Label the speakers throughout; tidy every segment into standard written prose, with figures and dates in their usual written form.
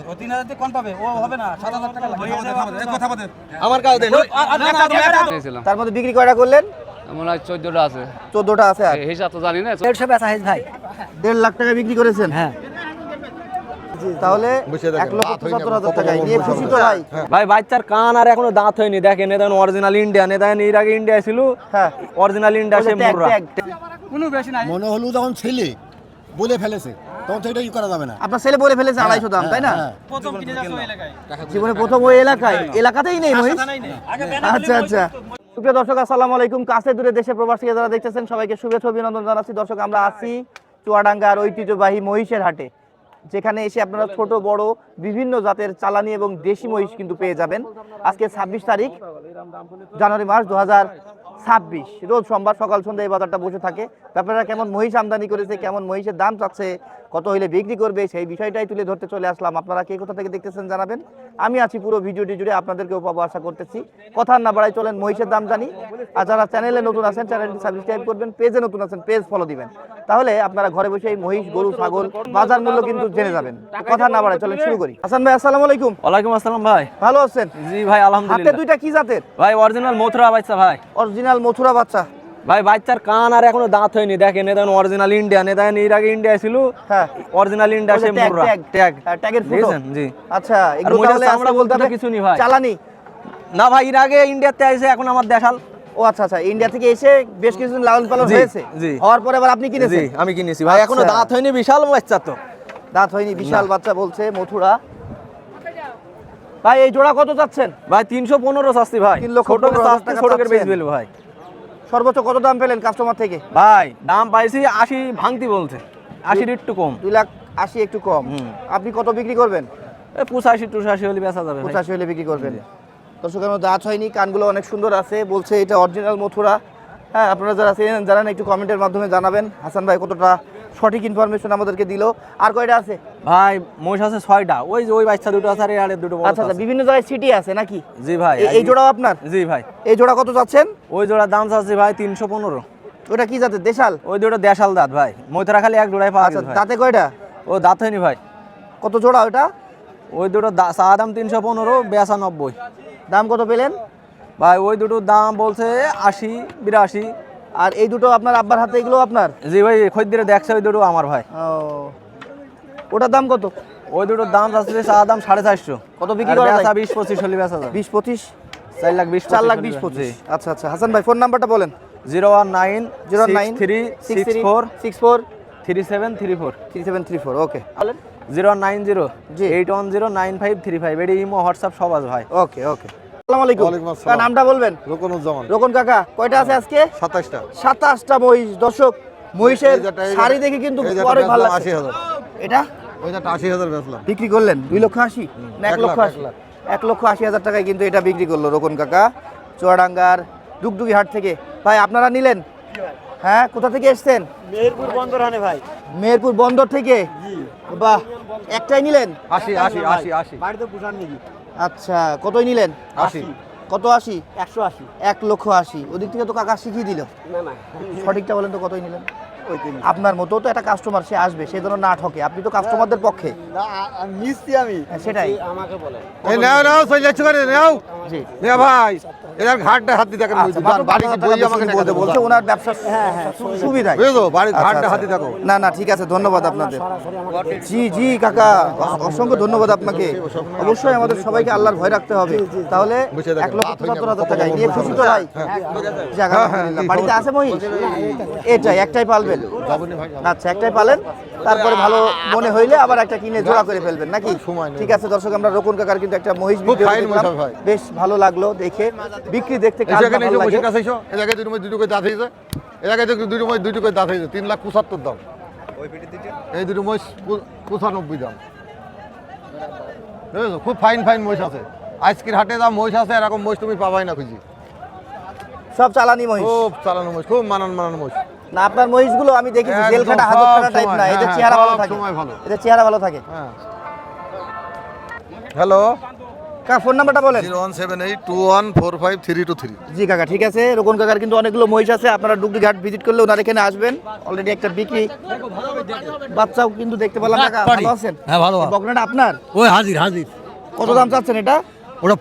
Speaker 1: ও 3000 তে কোন পাবে? ও হবে না, 7000 টাকা লাগবে। কথা বলেন।
Speaker 2: আমার কাছে দেন।
Speaker 3: তার মধ্যে বিক্রি কয়টা করলেন?
Speaker 2: মনে হয় 14টা আছে।
Speaker 3: 14টা আছে। আর
Speaker 2: হিসাব তো জানি না।
Speaker 1: 150 বেচা হইছে ভাই।
Speaker 3: 1.5 লাখ টাকা বিক্রি করেছেন?
Speaker 1: হ্যাঁ।
Speaker 3: তাহলে 1,75,000 টাকা নিয়ে খুশি তো ভাই?
Speaker 2: ভাই বাচ্চার কান আর এখনো দাঁত হয়নি, দেখেন এটা অরিজিনাল ইন্ডিয়ান, এটা এর আগে ইন্ডিয়া ছিল।
Speaker 3: হ্যাঁ,
Speaker 2: অরিজিনাল ইন্ডিয়া সে মুররা।
Speaker 1: কোনো বেশি নাই।
Speaker 4: মনে হলো যখন ছেলে বলে ফেলেছে তখন তো এটা করা যাবে না।
Speaker 3: আপনার ছেলে বলে ফেলেছে 250 দাম, তাই না?
Speaker 1: প্রথম কিনে যাচ্ছে ওই এলাকায়।
Speaker 3: জীবনে প্রথম ওই এলাকাতেই নেই মহিষ। আচ্ছা আচ্ছা। সুপ্রিয় দর্শক, আসসালামু আলাইকুম। কাছে দূরে দেশে প্রবাসী যারা দেখতেছেন সবাইকে শুভেচ্ছা অভিনন্দন জানাচ্ছি। দর্শক, আমরা আছি চুয়াডাঙ্গার ঐতিহ্যবাহী মহিষের হাটে, যেখানে এসে আপনারা ছোট বড় বিভিন্ন জাতের চালানি এবং দেশি মহিষ কিন্তু পেয়ে যাবেন। আজকে 26 তারিখ জানুয়ারি মাস 2026, রোজ সোমবার সকাল সন্ধ্যা এই বাজারটা বসে থাকে। আপনারা কেমন মহিষ আমদানি করেছে, কেমন মহিষের দাম চাচ্ছে, কত হইলে বিক্রি করবে, সেই বিষয়টাই তুলে ধরতে চলে আসলাম। আপনারা কে কোথা থেকে দেখতেছেন জানাবেন। আমি আছি পুরো ভিডিওটি জুড়ে, আপনাদেরকেও পাবো আশা করতেছি। কথা না বাড়াই চলেন মহিষের দাম জানি। আর যারা চ্যানেলে নতুন আছেন চ্যানেলটি সাবস্ক্রাইব করবেন, পেজে নতুন আছেন পেজ ফলো দিবেন, তাহলে আপনারা ঘরে বসে এই মহিষ গরু ছাগল বাজার মূল্য কিন্তু জেনে যাবেন। কথা না বাড়াই চলেন শুরু করি। হাসান ভাই, আসসালামু আলাইকুম।
Speaker 2: ওয়ালাইকুম আসসালাম ভাই।
Speaker 3: ভালো আছেন?
Speaker 2: জি ভাই,
Speaker 3: হাতে
Speaker 2: আলহামদুলিল্লাহ।
Speaker 3: দুইটা কি জাতের
Speaker 2: ভাই অরিজিনাল মথুরা বাচ্চা ভাই।
Speaker 3: অরিজিনাল মথুরা বাচ্চা?
Speaker 2: ভাই বাচ্চার কান আর এখনো দাঁত হয়নি, দেখেন এটা অরিজিনাল ইন্ডিয়ান, এটা এর আগে ইন্ডিয়া ছিল।
Speaker 3: হ্যাঁ,
Speaker 2: অরিজিনাল ইন্ডিয়া সে মুররা। ট্যাগ
Speaker 3: ট্যাগের ফুটো।
Speaker 2: জি।
Speaker 3: আচ্ছা, এগুলো তাহলে
Speaker 2: আমরা বলতে কিছু নি ভাই।
Speaker 3: চালানি
Speaker 2: না ভাই, এর আগে ইন্ডিয়াতে আইছে, এখন আমার দেশাল।
Speaker 3: ও আচ্ছা আচ্ছা, ইন্ডিয়া থেকে এসে বেশ কিছুদিন লালন পালন
Speaker 2: জি,
Speaker 3: হয়েছে।
Speaker 2: জি।
Speaker 3: হওয়ার পরে আবার আপনি কিনেছেন?
Speaker 2: জি, আমি কিনেছি ভাই। এখনো
Speaker 3: আচ্ছা।
Speaker 2: দাঁত হয়নি, বিশাল বাচ্চা তো।
Speaker 3: দাঁত হয়নি, বিশাল বাচ্চা বলছে মথুরা। ভাই এই জোড়া কত যাচ্ছেন?
Speaker 2: ভাই 315 চাচ্ছি ভাই।
Speaker 3: 3,15,000 টাকা
Speaker 2: ছোটকের বেচ
Speaker 3: চাচ্ছেন।
Speaker 2: বেল ভাই।
Speaker 3: সর্বোচ্চ কত দাম পেলেন কাস্টমার থেকে?
Speaker 2: ভাই দাম পাইছি 80 ভাঙতি বলছে, 80 একটু কম।
Speaker 3: 2,80,000 একটু কম। আপনি কত বিক্রি করবেন?
Speaker 2: 85-82 হলে বেচা যাবে ভাই।
Speaker 3: 85 হলে বিক্রি করবেন। দর্শক, আমার দাঁত হয়নি, কানগুলো অনেক সুন্দর আছে, বলছে এটা অরিজিনাল মথুরা। হ্যাঁ, আপনারা যারা চেনেন জানেন একটু কমেন্টের মাধ্যমে জানাবেন হাসান ভাই কতটা সঠিক ইনফরমেশন আমাদেরকে দিল। আর কয়টা আছে
Speaker 2: ভাই? মহিষ আছে 6টা। ওই যে ওই বাচ্চা দুটো আছে আর এর দুটো বড়
Speaker 3: আচ্ছা আচ্ছা,
Speaker 2: আছে।
Speaker 3: বিভিন্ন জায়গায় সিটি আছে নাকি?
Speaker 2: জি ভাই।
Speaker 3: এই জোড়াও আপনার?
Speaker 2: জি ভাই।
Speaker 3: এই জোড়া কত যাচ্ছেন?
Speaker 2: ওই জোড়ার দাম চাচ্ছি ভাই 315।
Speaker 3: ওটা কি জাতের? দেশাল?
Speaker 2: ওই দুটো দেশাল দাঁত ভাই। মথুরা খালি এক জোড়ায় পাওয়া
Speaker 3: আচ্ছা,
Speaker 2: যায় ভাই।
Speaker 3: দাঁতে কয়টা?
Speaker 2: ও দাঁত হয়নি ভাই।
Speaker 3: কত জোড়া ওটা?
Speaker 2: ওই দুটো চা দাম 315, বেচা 90।
Speaker 3: দাম কত পেলেন
Speaker 2: ভাই ওই দুটোর দাম বলছে 80-82।
Speaker 3: আর এই দুটো আপনার আব্বার হাতে? এগুলো আপনার?
Speaker 2: জি ভাই, খদ্দের দেখছে ওই দুটো আমার ভাই।
Speaker 3: ও, ওটার দাম কত?
Speaker 2: ওই দুটোর দাম যাচ্ছে চা দাম 450।
Speaker 3: কত বিক্রি করা যায়?
Speaker 2: 20-25 হলে বেচা যাবে।
Speaker 3: 20-25?
Speaker 2: 4,20,000
Speaker 3: 4,20,25। আচ্ছা আচ্ছা। হাসান ভাই ফোন নাম্বারটা বলেন।
Speaker 2: 0196364 3734।
Speaker 3: 3734। ওকে,
Speaker 2: 09081099535। এটি ইমো হোয়াটসঅ্যাপ সব আছে ভাই।
Speaker 3: ওকে ওকে। আসসালামু আলাইকুম।
Speaker 4: ওয়ালাইকুম আসসালাম।
Speaker 3: কার নামটা বলবেন?
Speaker 4: রোকনুজ্জামান।
Speaker 3: রোকন কাকা, কয়টা আছে আজকে?
Speaker 4: 27টা।
Speaker 3: 27টা মহিষ। দর্শক, মহিষের শাড়ি দেখে কিন্তু অনেক ভালো লাগছে।
Speaker 4: 80,000।
Speaker 3: এটা
Speaker 4: ওইটা 80,000 বেচলাম।
Speaker 3: বিক্রি করলেন 2,80,000 না 1,80,000? 1,80,000 টাকায় কিন্তু এটা বিক্রি করলো রোকন কাকা চুয়াডাঙ্গার ডুগডুগি হাট থেকে। ভাই আপনারা নিলেন? হ্যাঁ, কোথা থেকে এসেছেন?
Speaker 1: মেহেরপুর বন্দরহানে ভাই।
Speaker 3: মেহেরপুর বন্দর থেকে? বাহ, একটাই নিলেন?
Speaker 4: 80।
Speaker 1: বাড়িতে পুষান নাকি?
Speaker 3: আচ্ছা, কতই নিলেন?
Speaker 4: 80।
Speaker 3: কত? 80?
Speaker 1: 180।
Speaker 3: 1,80,000। ওদিক থেকে তো কাকা শিখিয়ে দিল।
Speaker 1: না না,
Speaker 3: সঠিকটা বলেন তো, কতই নিলেন?
Speaker 1: ওই দিন
Speaker 3: আপনার মতো তো একটা কাস্টমার, সে আসবে, সে যেন না ঠকে। আপনি তো কাস্টমারদের পক্ষে।
Speaker 1: মিষ্টি আমি।
Speaker 3: হ্যাঁ, সেটাই।
Speaker 1: আমাকে বলে
Speaker 4: এই নাও চলে যাচ্ছ করে নাও।
Speaker 3: জি।
Speaker 4: নে ভাই, এর ঘাটটা হাত দিয়ে দেখেন।
Speaker 3: আচ্ছা, মাত্র
Speaker 4: বাড়ি
Speaker 3: 50,000
Speaker 4: বই
Speaker 3: টাকা
Speaker 4: আমাকে
Speaker 3: বেশি বলতে বলছে, ওনার ব্যবসা সুবিধা।
Speaker 4: বুঝছো, বাড়ির
Speaker 3: আচ্ছা,
Speaker 4: ঘাটটা
Speaker 3: আচ্ছা।
Speaker 4: হাতে দেখো।
Speaker 3: না না, ঠিক আছে, ধন্যবাদ আপনাদের। জি জি কাকা, অসংখ্য ধন্যবাদ আপনাকে। অবশ্যই আমাদের সবাইকে আল্লাহর ভয় রাখতে হবে, তাহলে 1,75,000 টাকায় নিয়ে খুশি তো ভাই? যাক, আলহামদুলিল্লাহ। বাড়িতে আছে মহিষ? এটাই একটাই পালবেন? আচ্ছা, একটাই পালেন, তারপরে ভালো মনে হইলে আবার একটা কিনে জোড়া করে ফেলবেন নাকি? ঠিক আছে দর্শক, আমরা রোকন কাকার কিন্তু একটা মহিষ বিক্রি
Speaker 4: fine
Speaker 3: দেখলাম,
Speaker 4: মহিষ ভাই।
Speaker 3: বেশ ভালো লাগলো দেখে। বিক্রি দেখতে কার
Speaker 4: এখানে
Speaker 3: ভালো
Speaker 4: এসে
Speaker 3: লাগে।
Speaker 4: বসে কাছে এসো। এর আগে দুটো করে দাঁত হয়েছে। এর আগে দুটো করে দাঁত হয়েছে। 3,75,000 দাম। এই দুটো মহিষ 95 দাম। বুঝছো, খুব ফাইন মহিষ আছে। আজকের হাটে যা মহিষ আছে এরকম মহিষ তুমি পাবাই না খুঁজি।
Speaker 3: সব চালানি মহিষ?
Speaker 4: খুব চালানো মহিষ, খুব মানান মহিষ।
Speaker 3: না, আপনার মহিষগুলো আমি দেখেছি
Speaker 4: একদম
Speaker 3: জেল খাটা হাজত খাটা টাইপ না,
Speaker 4: সব
Speaker 3: এদের
Speaker 4: সময়,
Speaker 3: চেহারা ভালো
Speaker 4: সব
Speaker 3: থাকে।
Speaker 4: সময় ভালো।
Speaker 3: এদের চেহারা ভালো থাকে।
Speaker 4: হ্যাঁ। হ্যালো,
Speaker 3: ফোন নাম্বারটা বলেন।
Speaker 4: 01782145323।
Speaker 3: জি কাকা, ঠিক আছে। রোকন কাকার কিন্তু অনেকগুলো মহিষ আছে, আপনারা ডুগডুগি হাট ভিজিট করলে ওনার এখানে আসবেন। অলরেডি একটা বিক্রি বাচ্চাও কিন্তু দেখতে পেলাম। কাকা ভালো আছেন?
Speaker 1: হ্যাঁ ভালো।
Speaker 3: বকনাটা আপনার?
Speaker 1: ওই হাজির হাজির।
Speaker 3: কত দাম চাচ্ছেন এটা?
Speaker 1: ওটা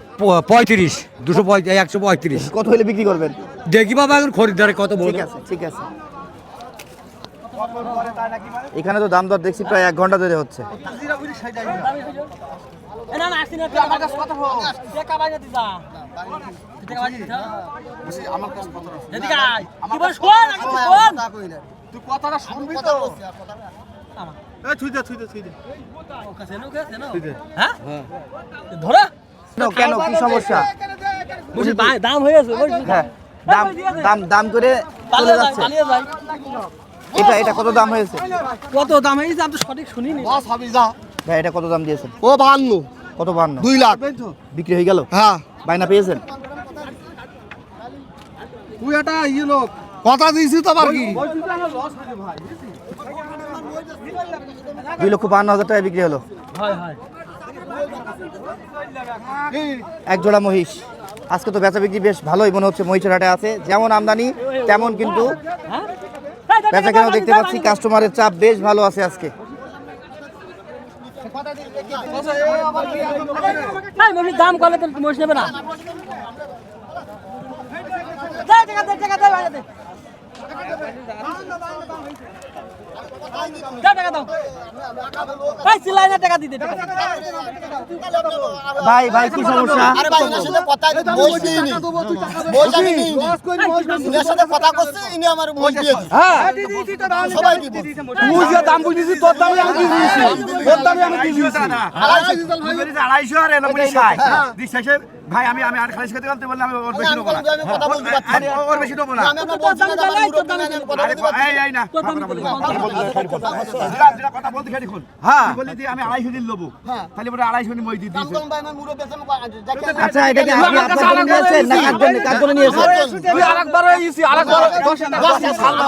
Speaker 1: 35, 135।
Speaker 3: কত হলে বিক্রি করবেন?
Speaker 1: দেখি বাবা এখন খরিদ্দারে কত বলে।
Speaker 3: ঠিক আছে, ঠিক আছে। এখানে তো দাম দর দেখছি প্রায় 1 ঘন্টা ধরে হচ্ছে। কেন, কি সমস্যা?
Speaker 2: দাম হয়েছে
Speaker 3: হ্যাঁ, দাম দাম দাম করে চলে যাচ্ছে। এটা কত দাম হয়েছে?
Speaker 2: কত দাম হয়েছে আমি তো সঠিক শুনিনি।
Speaker 3: ভাই এটা কত দাম দিয়েছেন?
Speaker 4: ও 52।
Speaker 3: কত 52?
Speaker 4: 2 লাখ।
Speaker 3: বিক্রি হয়ে গেল?
Speaker 4: হ্যাঁ।
Speaker 3: বাইনা পেয়েছেন?
Speaker 1: তুই এটা ইয়ে লোক
Speaker 4: কথা দিয়েছি তো আবার কি?
Speaker 3: 2,52,000 টাকা বিক্রি হলো।
Speaker 2: হয় হয়।
Speaker 3: এক জোড়া মহিষ। আজকে তো বেচা বিক্রি বেশ ভালোই মনে হচ্ছে। মহিষের হাটে আছে যেমন আমদানি তেমন কিন্তু বেচা কেন দেখতে পাচ্ছি কাস্টমারের চাপ বেশ ভালো আছে আজকে।
Speaker 2: দাম করলে তো মহিষ নেবে না।
Speaker 3: ভাই ভাই কি সমস্যা?
Speaker 1: দাম বুঝেছি তোর দামে আমি দিয়েছি, তোর দামে আমি দিয়েছি 250 ভাই। আমি আর খালি শিখাতে গেলাম, বললাম আমি ওর বেশি নেবো না, ওর বেশি নেবো না। কথা বলতে খেয়ে দেখুন। হ্যাঁ বলি আমি 250 দিন নেবো, তাহলে বলে 250 মই দিয়ে দিয়েছে।
Speaker 3: আচ্ছা এটা কি আপনি আপনার জন্য নিয়েছেন না কার জন্য নিয়েছেন?
Speaker 1: তুই আরেকবার হয়েছি, আরেকবার 10 ছাড়লো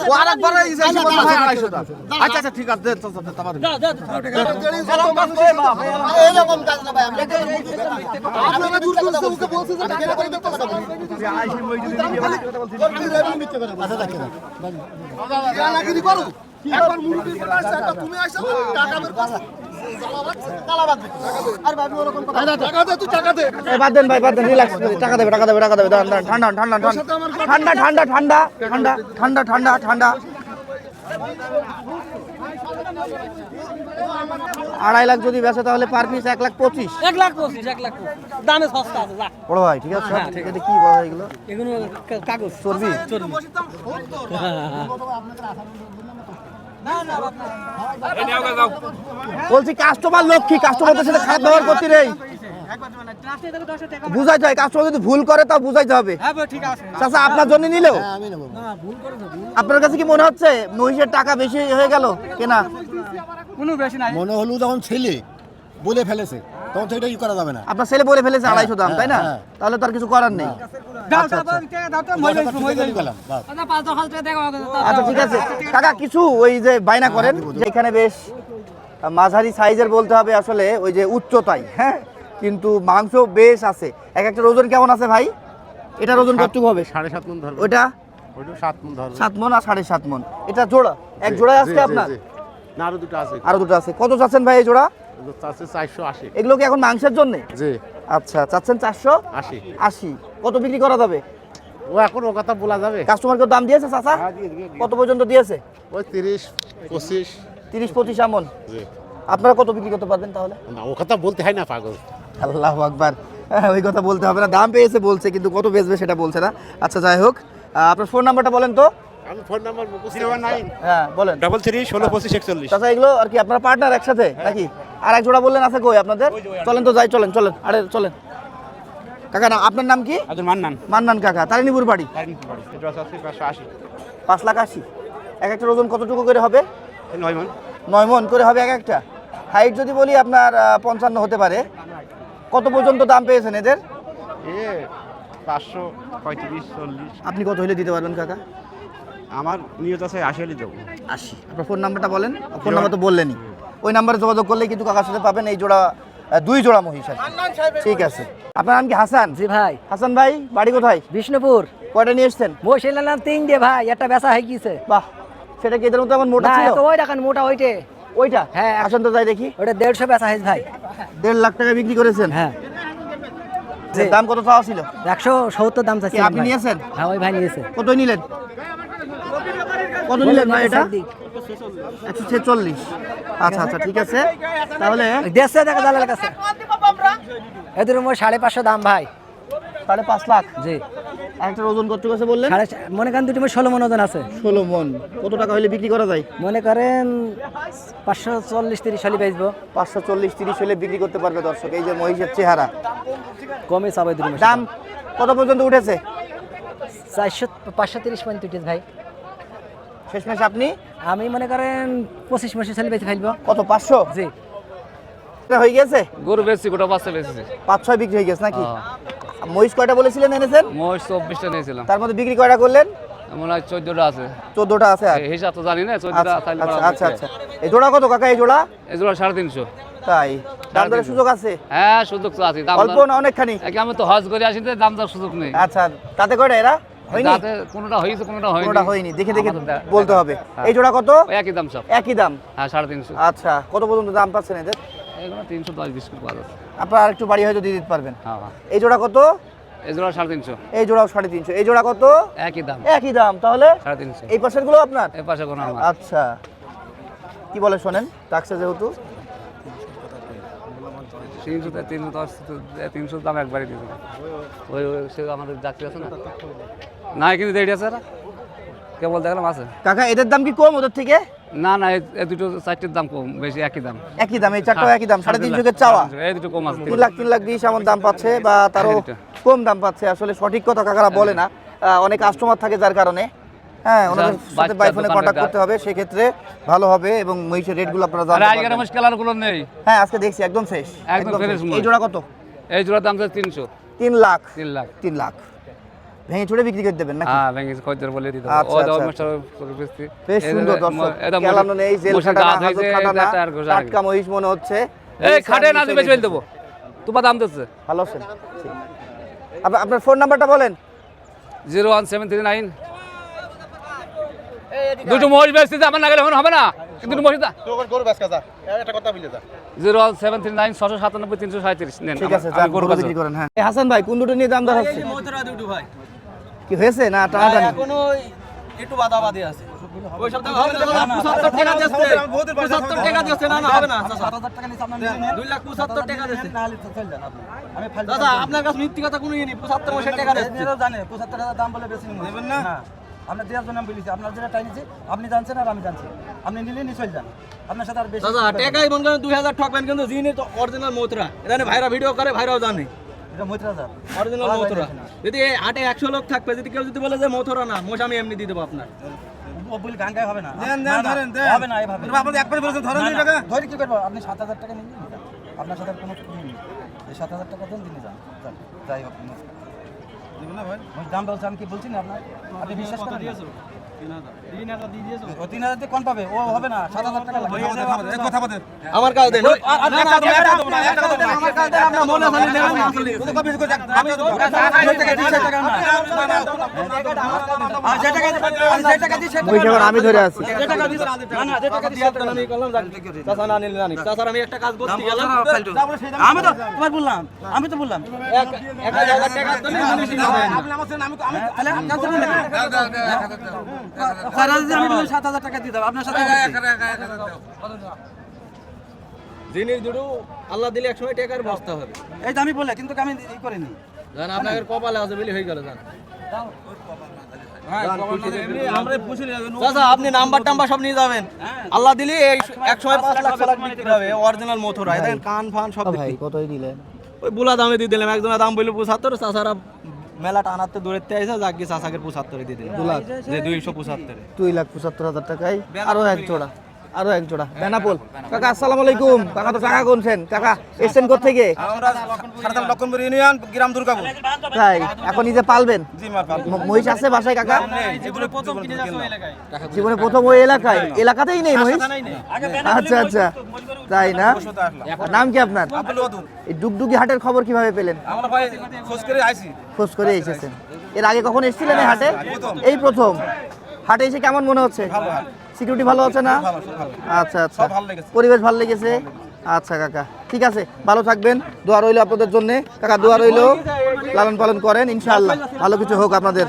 Speaker 1: ও আরেকবার হয়েছে এসে বলল 250 টাকা। আচ্ছা আচ্ছা ঠিক আছে, দে তোমার
Speaker 5: এরকম কাজ না ভাই, আমরা আপনারা দূর করতে ওকে বলছে যে টাকা করে দিতে পারবে
Speaker 1: 250 মই যদি দিয়ে বলে কথা বলছি।
Speaker 5: আচ্ছা দেখেন জানাগিরি করো একবার মুরগি করে আসছে, একটা তুমি আইছো টাকা বের করছ কালা বাদ আর ভাই ওরকম কথা টাকা দে, তুই টাকা দে।
Speaker 3: এই বাদ দেন ভাই, বাদ দেন, রিল্যাক্স করে টাকা দেবে টাকা দেবে টাকা দেবে। ঠান্ডা ঠান্ডা ঠান্ডা ঠান্ডা ঠান্ডা ঠান্ডা ঠান্ডা ঠান্ডা ঠান্ডা ঠান্ডা 2.5 লাখ যদি বেচে তাহলে পার পিস 1,25,000।
Speaker 2: 1,25,000 দামে সস্তা আছে। যা
Speaker 3: বড় ভাই ঠিক আছে। এটা কি বড় ভাই এগুলো?
Speaker 2: এগুলো কাগজ
Speaker 3: চর্বি? বলছি কাস্টমার লক্ষ্মী, কাস্টমারদের সাথে খারাপ ব্যবহার করতে নেই, বুঝাইতে হয়। কাস্টমার যদি ভুল করে তাও বুঝাইতে হবে। চাচা আপনার জন্য নিলেও আপনার কাছে কি মনে হচ্ছে মহিষের টাকা বেশি হয়ে গেল কেনা?
Speaker 2: কোনো বেশি নাই।
Speaker 5: মনে হলো যখন ছেলে বলে ফেলেছে তখন তো এটা ই করা যাবে না।
Speaker 3: আপনার ছেলে বলে ফেলেছে 250 দাম, তাই না? তাহলে তো আর কিছু করার নেই। আচ্ছা ঠিক আছে কাকা, কিছু ওই যে বায়না করেন যে এখানে বেশ মাঝারি সাইজের বলতে হবে আসলে ওই যে উচ্চতায়, হ্যাঁ, কিন্তু মাংস বেশ আছে। এক একটা ওজন কেমন আছে ভাই? এটার ওজন কতটুকু হবে?
Speaker 5: 7.5 মণ ধরবে।
Speaker 3: ওইটা
Speaker 5: 7 মণ ধরবে।
Speaker 3: 7 মণ আর 7.5 মণ। এটা জোড়া, এক জোড়ায় আছে আপনার?
Speaker 5: না আরো দুটো আছে।
Speaker 3: আরো দুটো আছে। কত চাচ্ছেন ভাই এই জোড়া?
Speaker 5: আছে 480।
Speaker 3: এগুলো কি এখন মাংসের জন্য?
Speaker 5: জি।
Speaker 3: আচ্ছা চাচ্ছেন 480। কত বিক্রি করা যাবে?
Speaker 5: ও এখন ও কথা বলা যাবে।
Speaker 3: কাস্টমারকে দাম দিয়েছে চাচা? কত পর্যন্ত দিয়েছে?
Speaker 5: ওই 30 25।
Speaker 3: 30-25 এমন।
Speaker 5: জি।
Speaker 3: আপনারা কত বিক্রি করতে পারবেন তাহলে?
Speaker 5: না ও কথা বলতে হয় না পাগল।
Speaker 3: আল্লাহু আকবার। ওই কথা বলতে হবে না, দাম পেয়েছে বলছে কিন্তু কত বেচবে সেটা বলছে না। আচ্ছা যাই হোক, আপনার ফোন নাম্বারটা বলেন তো।
Speaker 5: আমি ফোন নাম্বার 019
Speaker 3: হ্যাঁ বলেন।
Speaker 5: 33 16 25 41।
Speaker 3: চাচা এগুলো আর কি আপনার পার্টনার একসাথে নাকি? আর এক জোড়া বললেন আছে কই আপনাদের? চলেন তো যাই, চলেন চলেন, আরে চলেন। কাকা না আপনার নাম কি?
Speaker 5: আব্দুল মান্নান।
Speaker 3: মান্নান কাকা, তারিনীপুর বাড়ি।
Speaker 5: এটা আছে 580।
Speaker 3: 5,80,000। এক একটা ওজন কতটুকু করে হবে?
Speaker 5: 9 মণ।
Speaker 3: 9 মণ করে হবে এক একটা। হাইট যদি বলি আপনার 55 হতে পারে। কত পর্যন্ত দাম পেয়েছেন এদের?
Speaker 5: 535 40।
Speaker 3: আপনি কত হলে দিতে পারবেন কাকা?
Speaker 5: আমার নিয়ত আছে 80 হলে দেবো।
Speaker 3: 80। আপনার ফোন নাম্বারটা বলেন। ফোন নাম্বার তো বললেনই, ওই নাম্বারে যোগাযোগ করলেই কিন্তু কাকার সাথে পাবেন। এই জোড়া দুই জোড়া মহিষ আর কি। ঠিক আছে, আপনার নাম কি হাসান?
Speaker 6: জি ভাই।
Speaker 3: হাসান ভাই বাড়ি কোথায়?
Speaker 6: বিষ্ণুপুর।
Speaker 3: কয়টা নিয়ে এসছেন?
Speaker 6: মহিষ এলাম 3 দিয়ে ভাই, একটা বেচা হয়ে গিয়েছে।
Speaker 3: বাহ, সেটা কি এদের মতো এমন মোটা
Speaker 6: না
Speaker 3: ছিল?
Speaker 6: তো ওই দেখেন মোটা ওইটে।
Speaker 3: ওইটা?
Speaker 6: হ্যাঁ।
Speaker 3: আসেন তো যাই দেখি।
Speaker 6: ওটা 150 বেচা হয়েছে ভাই।
Speaker 3: 1.5 লাখ টাকা বিক্রি করেছেন?
Speaker 6: হ্যাঁ।
Speaker 3: দাম কত চাওয়া ছিল?
Speaker 6: 170 দাম চাচ্ছি।
Speaker 3: কি আপনি নিয়েছেন?
Speaker 6: হ্যাঁ ওই ভাই নিয়েছে।
Speaker 3: কত নিলেন? কত নিলেন ভাই এটা? 146। আচ্ছা আচ্ছা, ঠিক আছে। তাহলে
Speaker 6: দেশে দেখা জালাল কাছে এদের মোট 550 দাম ভাই।
Speaker 3: 5.5 লাখ?
Speaker 6: জি।
Speaker 3: একটা ওজন কত আছে বললেন?
Speaker 6: মনে করেন দুটি মোট 16 মন ওজন আছে।
Speaker 3: 16 মন। কত টাকা হলে বিক্রি করা যায়?
Speaker 6: মনে করেন 540-30 হলে বেচবো।
Speaker 3: 540-30 হলে বিক্রি করতে পারবে দর্শক। এই যে মহিষের চেহারা,
Speaker 6: কমে চাবে দুটি মোট।
Speaker 3: দাম কত পর্যন্ত উঠেছে?
Speaker 6: 530 উঠেছে ভাই।
Speaker 3: শেষমেশ আপনি?
Speaker 6: আমি মনে করেন 25 মাসে ছেলে বেঁচে ফেলবো।
Speaker 3: কত? 500?
Speaker 6: জি।
Speaker 3: হয়ে গেছে?
Speaker 2: গরু বেশি গোটা বাচ্চা বেশি
Speaker 3: 5-6 বিক্রি হয়ে গেছে নাকি? মহিষ কয়টা বলেছিলেন এনেছেন?
Speaker 2: মোষ 24টা নিয়েছিলাম,
Speaker 3: তার মধ্যে বিক্রি কয়টা করলেন?
Speaker 2: মনে হয় 14টা আছে।
Speaker 3: 14টা আছে আর?
Speaker 2: হিসাব তো জানি না, 14টা তাইলে
Speaker 3: আচ্ছা আচ্ছা আচ্ছা। এই জোড়া কত কাকা? এই জোড়া?
Speaker 2: এই জোড়া 350।
Speaker 3: তাই? দাম দরের সুযোগ আছে?
Speaker 2: হ্যাঁ সুযোগ তো আছে, দাম
Speaker 3: অল্প না অনেকখানি?
Speaker 2: আমি তো হজ করে আসি, দাম দর সুযোগ নেই।
Speaker 3: আচ্ছা, তাতে কয়টা এরা? হয়নি?
Speaker 2: তাতে কোনোটা হয়েছে কোনোটা হয়নি।
Speaker 3: কোনোটা হয়নি, দেখে দেখে
Speaker 2: আমাদের
Speaker 3: বলতে হবে।
Speaker 2: হ্যাঁ।
Speaker 3: এই জোড়া কত?
Speaker 2: ওই একই দাম সব।
Speaker 3: একই দাম?
Speaker 2: হ্যাঁ 350।
Speaker 3: আচ্ছা, কত পর্যন্ত দাম পাচ্ছেন এদের?
Speaker 2: এগুলো 310-20 করে পাওয়া যাচ্ছে।
Speaker 3: আপনারা আরেকটু বাড়ি হয়তো দিয়ে দিতে পারবেন।
Speaker 2: হ্যাঁ হ্যাঁ।
Speaker 3: এই জোড়া কত?
Speaker 2: এই জোড়া 350।
Speaker 3: এই জোড়াও 350। এই জোড়া কত?
Speaker 2: একই দাম
Speaker 3: একই দাম। তাহলে
Speaker 2: 350।
Speaker 3: এই পাশের গুলো আপনার?
Speaker 2: এই পাশে কোনো আমার।
Speaker 3: আচ্ছা, কি বলে শোনেন, টাক্সে যেহেতু
Speaker 2: 300 দাম একবারই দিয়ে দেবো। ওই সে আমাদের যাত্রী আছে না, না কিন্তু রেডি আছে এরা, কেবল দেখলাম আছে।
Speaker 3: কাকা এদের দাম কি কম ওদের থেকে?
Speaker 2: না না, এই দুটো 4টির দাম কম, বেশি একই দাম।
Speaker 3: একই দাম? এই চারটাও একই দাম? 350 কে চাওয়া?
Speaker 2: এই দুটো কম আছে।
Speaker 3: 3 লাখ 20 এমন দাম পাচ্ছে, বা তারও কম দাম পাচ্ছে। আসলে সঠিক কথা কাকারা বলে না, অনেক কাস্টমার থাকে যার কারণে। হ্যাঁ, ওনাদের সাথে বাই ফোনে কন্টাক্ট করতে হবে, সেক্ষেত্রে ভালো হবে। এবং মহিষের রেটগুলো আপনারা জানতে
Speaker 2: আরে আজকের
Speaker 3: পারবেন।
Speaker 2: মাস কালার গুলো নেই।
Speaker 3: হ্যাঁ, আজকে দেখছি একদম ফ্রেশ,
Speaker 2: একদম fresh মহিষ।
Speaker 3: এই জোড়া কত?
Speaker 2: এই জোড়ার দাম 300।
Speaker 3: 3 লাখ?
Speaker 2: 3 লাখ।
Speaker 3: 3 লাখ ভেঙে চুড়ে বিক্রি করে দেবেন নাকি?
Speaker 2: হ্যাঁ ভেঙে খদ্দের বলে দিতে
Speaker 3: আচ্ছা,
Speaker 2: ও দাও
Speaker 3: আচ্ছা,
Speaker 2: মাস্টার করে বেশি।
Speaker 3: বেশ সুন্দর দর্শক, কেলানো নেই, জেল খাটা না, হাজত খাটা না, টাটকা মহিষ মনে হচ্ছে।
Speaker 2: এই খাটে না দিবে চল দেবো, তোমার দাম দিচ্ছে।
Speaker 3: ভালো আছেন? আপনার ফোন নাম্বারটা বলেন।
Speaker 2: 01739। দুটো মহিষ বেচতে আমার না গেলে হবে না, কিন্তু মহিষ দা
Speaker 5: গরু বেচ কাজা একটা কথা বলে যা।
Speaker 2: 01739 697 337 নেন।
Speaker 3: ঠিক আছে,
Speaker 2: আমি গরু
Speaker 3: বিক্রি করেন। হ্যাঁ, এই হাসান ভাই কোন দুটো নিয়ে দাম দর হচ্ছে? কি হয়েছে না টানাটানি?
Speaker 1: এখনো একটু বাদাবাদি আছে। ওই সব দাম হবে না, 75 টাকা দিচ্ছে। 75 টাকা দিচ্ছে, না না হবে না। 7000 টাকা নিছে আপনার 2,75,000 টাকা দিচ্ছে। আমি দাদা আপনার কাছে মিথ্যা কথা কোনো নেই, 75 টাকা দিচ্ছে।
Speaker 7: জানে 75,000 দাম বলে বেশি নেবেন না। আমরা দেওয়ার জন্য বলেছি, আপনার যেটা টাইনিছে আপনি জানছেন আর আমি জানছি, আপনি নিলে নিশ্চয় জান। আপনার সাথে আর বেশি
Speaker 1: দাদা টাকাই মন করেন 2000 ঠকবেন, কিন্তু জিনে তো অরিজিনাল মোতরা। এখানে ভাইরা ভিডিও করে, ভাইরাও জানে
Speaker 7: এটা মৈত্রা স্যার
Speaker 1: অরিজিনাল মোতরা। যদি এই হাটে 100 লোক থাকবে, যদি কেউ যদি বলে যে মোতরা না, মোষ আমি এমনি দিয়ে দেবো আপনার।
Speaker 7: ও বলি গান গায় হবে না,
Speaker 5: দেন ধরেন দেন
Speaker 7: হবে না এভাবে।
Speaker 5: আপনি একবার বলেছেন ধরেন এই টাকা
Speaker 7: ধরে কি করবো? আপনি 7,000 টাকা নিন, আপনার সাথে আর কোনো নেই। এই 7,000 টাকা দেন, দিনে যান। যাই হোক
Speaker 5: দিবেন না ভাই?
Speaker 7: দাম বলছে, আমি কি বলছি না আপনার, আপনি বিশ্বাস করেন? 3,000 দিয়ে দিয়েছো। ও 3,000 দিয়ে কোন পাবে? ও হবে না, 7,000 টাকা লাগবে।
Speaker 5: এক কথা বলেন
Speaker 1: আমার কাছে দেন।
Speaker 5: আমার কাছে দেন,
Speaker 1: আপনার মনে আছে নেবেন না।
Speaker 5: কত কপি করে আমি তো
Speaker 3: মহিষ এখন আমি ধরে আছি।
Speaker 1: আমি একটা কাজ করতে গেলাম,
Speaker 7: আমি তো তোমার বললাম, আমি তো বললাম
Speaker 1: 1,000 টাকা তো নিয়ে
Speaker 5: আপনি আমার ছেলে আমি
Speaker 7: তাহলে আমি বলি 7,000 টাকা দিয়ে দেবো আপনার সাথে।
Speaker 1: জিনিস দুটো আল্লাহ দিলে একসময় টাকার বস্তা হবে।
Speaker 7: এই তো আমি বললাম, কিন্তু আমি ই করিনি।
Speaker 1: জান আপনাদের কপালে আছে বলে হয়ে গেল। জান চাচা আপনি নাম্বার টাম্বার সব নিয়ে যাবেন, আল্লাহ দিলে এক সময় 5 লাখ বিক্রি হবে অরিজিনাল মোথরা। দেখেন কান ফান সব
Speaker 3: ভাই কতই দিলেন?
Speaker 1: ওই বুলা দামে দিয়ে দিলাম। একজনের দাম বললো 75, চাচারা মেলা টানাতে দৌড়াতে আইসা যাকে চাচাকে 75 দিয়ে দিলাম। যে 275।
Speaker 3: 2,75,000 টাকায় আরো এক জোড়া। আরো এক জোড়া বেনাপোল। কাকা আসসালামু আলাইকুম। কাকা তো টাকা গুনছেন। কাকা এসছেন কোথা থেকে?
Speaker 1: আমরা সারদাম লক্ষণপুর ইউনিয়ন গ্রাম দুর্গাপুর।
Speaker 3: তাই এখন নিজে পালবেন?
Speaker 1: জি মার পাল।
Speaker 3: মহিষ আছে বাসায় কাকা?
Speaker 1: জীবনে প্রথম কিনে যাচ্ছে ওই এলাকায়।
Speaker 3: জীবনে প্রথম ওই এলাকায়? এলাকাতেই নেই মহিষ? আচ্ছা আচ্ছা, তাই না? নাম কি আপনার?
Speaker 1: আব্দুল ওয়াদুদ।
Speaker 3: এই ডুগডুগি হাটের খবর কিভাবে পেলেন?
Speaker 1: আমরা ভাই খোঁজ করে আইছি।
Speaker 3: খোঁজ করে এসেছেন? এর আগে কখন এসেছিলেন এই হাটে? এই প্রথম। হাটে এসে কেমন মনে হচ্ছে? সিকিউরিটি ভালো আছে না? আচ্ছা আচ্ছা, পরিবেশ ভালো লেগেছে? আচ্ছা কাকা, ঠিক আছে, ভালো থাকবেন। দোয়া রইল আপনাদের জন্য কাকা, দোয়া রইল, লালন পালন করেন, ইনশাআল্লাহ ভালো কিছু হোক আপনাদের।